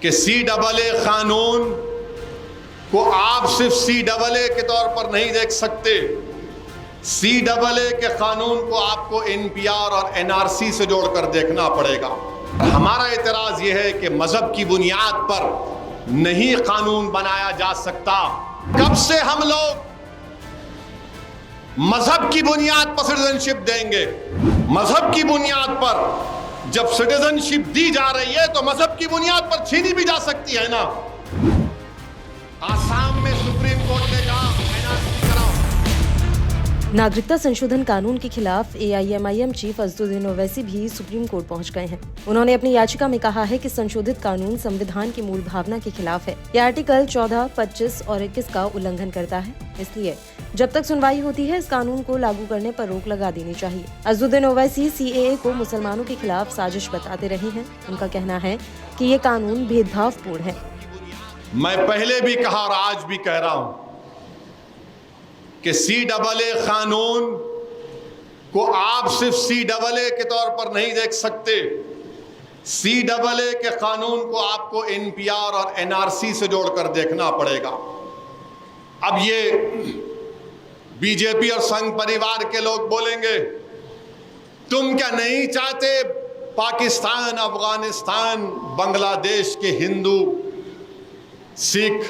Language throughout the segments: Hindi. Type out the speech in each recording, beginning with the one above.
कि CAA कानून को आप सिर्फ CAA के तौर पर नहीं देख सकते। CAA के कानून को आपको NPR और NRC से जोड़कर देखना पड़ेगा। हमारा एतराज यह है कि मजहब की बुनियाद पर नहीं कानून बनाया जा सकता। कब से हम लोग मजहब की बुनियाद पर सिटीजनशिप देंगे? मजहब की बुनियाद पर जब सिटीजनशिप दी जा रही है तो मजहब की बुनियाद पर छीनी भी जा सकती है ना। आसाम में सुप्रीम कोर्ट ने कहा NRC कराओ। नागरिकता संशोधन कानून के खिलाफ AIMIM चीफ असदुद्दीन ओवैसी भी सुप्रीम कोर्ट पहुंच गए हैं। उन्होंने अपनी याचिका में कहा है कि संशोधित कानून संविधान की मूल भावना के खिलाफ है। यह आर्टिकल 14, 25 और 21 का उल्लंघन करता है। इसलिए जब तक सुनवाई होती है इस कानून को लागू करने पर रोक लगा देनी चाहिए। असदुद्दीन ओवैसी CAA को मुसलमानों के खिलाफ साजिश बताते रहे हैं। उनका कहना है कि ये कानून भेदभावपूर्ण है। मैं पहले भी कहा और आज भी कह रहा हूं कि CAA कानून को आप सिर्फ CAA के तौर पर नहीं देख सकते। CAA के कानून को आपको NPR और NRC से जोड़कर देखना पड़ेगा। अब ये बीजेपी और संघ परिवार के लोग बोलेंगे, तुम क्या नहीं चाहते पाकिस्तान, अफगानिस्तान, बांग्लादेश के हिंदू, सिख,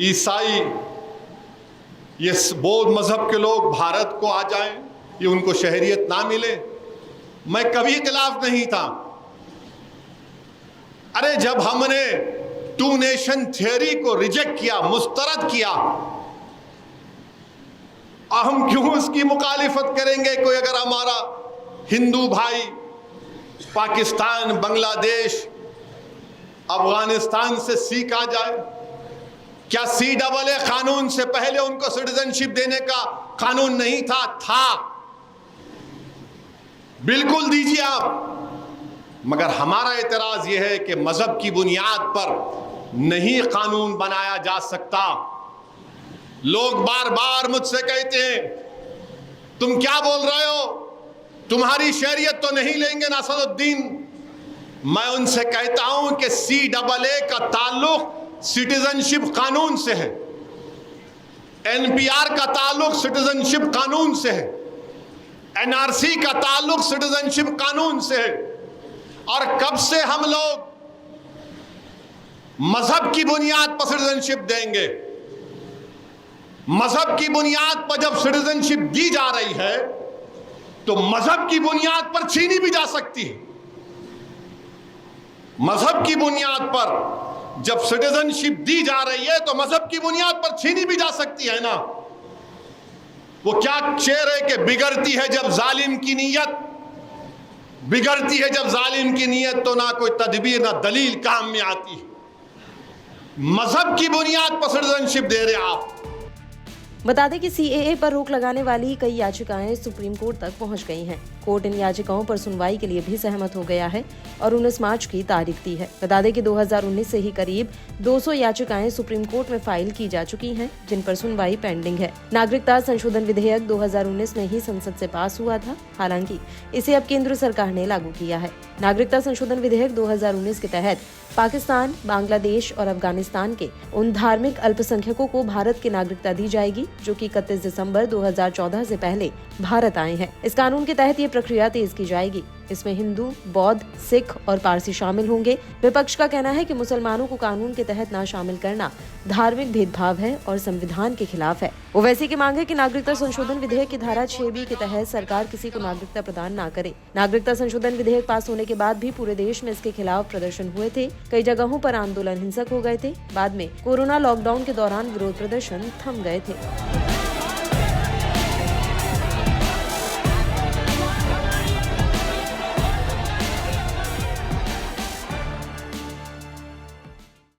ईसाई, ये बौद्ध मजहब के लोग भारत को आ जाएं, ये उनको शहरियत ना मिले? मैं कभी खिलाफ नहीं था। अरे जब हमने 2 नेशन थ्योरी को रिजेक्ट किया, मुस्तरद किया, हम क्यों उसकी मुखालिफत करेंगे? कोई अगर हमारा हिंदू भाई पाकिस्तान, बांग्लादेश, अफगानिस्तान से सिख आ जाए, क्या CAA कानून से पहले उनको सिटीजनशिप देने का कानून नहीं था? बिल्कुल दीजिए आप। मगर हमारा एतराज यह है कि मजहब की बुनियाद पर नहीं कानून बनाया जा सकता। लोग बार बार मुझसे कहते हैं, तुम क्या बोल रहे हो, तुम्हारी शरीयत तो नहीं लेंगे नसरुद्दीन। मैं उनसे कहता हूं कि CAA का ताल्लुक सिटीजनशिप कानून से है, NPR का ताल्लुक सिटीजनशिप कानून से है, NRC का ताल्लुक सिटीजनशिप कानून से है। और कब से हम लोग मजहब की बुनियाद पर सिटीजनशिप देंगे? मजहब की बुनियाद पर जब सिटीजनशिप दी जा रही है तो मजहब की बुनियाद पर छीनी भी जा सकती है। मजहब की बुनियाद पर जब सिटीजनशिप दी जा रही है तो मजहब की बुनियाद पर छीनी भी जा सकती है ना। वो क्या शेर है कि बिगड़ती है जब जालिम की नीयत, बिगड़ती है जब जालिम की नीयत तो ना कोई तदबीर ना दलील काम में आती है। मजहब की बुनियाद पर सिटीजनशिप दे रहे आप। बता दें कि CAA पर रोक लगाने वाली कई याचिकाएं सुप्रीम कोर्ट तक पहुंच गई हैं। कोर्ट इन याचिकाओं पर सुनवाई के लिए भी सहमत हो गया है और 19 मार्च की तारीख दी है। बता दें कि 2019 से ही करीब 200 याचिकाएं सुप्रीम कोर्ट में फाइल की जा चुकी हैं, जिन पर सुनवाई पेंडिंग है। नागरिकता संशोधन विधेयक 2019 में ही संसद से पास हुआ था, हालांकि इसे अब केंद्र सरकार ने लागू किया है। नागरिकता संशोधन विधेयक 2019 के तहत पाकिस्तान, बांग्लादेश और अफगानिस्तान के उन धार्मिक अल्पसंख्यकों को भारत की नागरिकता दी जाएगी जो कि 31 दिसंबर 2014 से पहले भारत आए हैं। इस कानून के तहत ये प्रक्रिया तेज की जाएगी। इसमें हिंदू, बौद्ध, सिख और पारसी शामिल होंगे। विपक्ष का कहना है कि मुसलमानों को कानून के तहत न शामिल करना धार्मिक भेदभाव है और संविधान के खिलाफ है। ओवैसी की मांग है कि नागरिकता संशोधन विधेयक की धारा 6B के तहत सरकार किसी को नागरिकता प्रदान न करे। नागरिकता संशोधन विधेयक पास होने के बाद भी पूरे देश में इसके खिलाफ प्रदर्शन हुए थे। कई जगहों पर आंदोलन हिंसक हो गए थे। बाद में कोरोना लॉकडाउन के दौरान विरोध प्रदर्शन थम गए थे।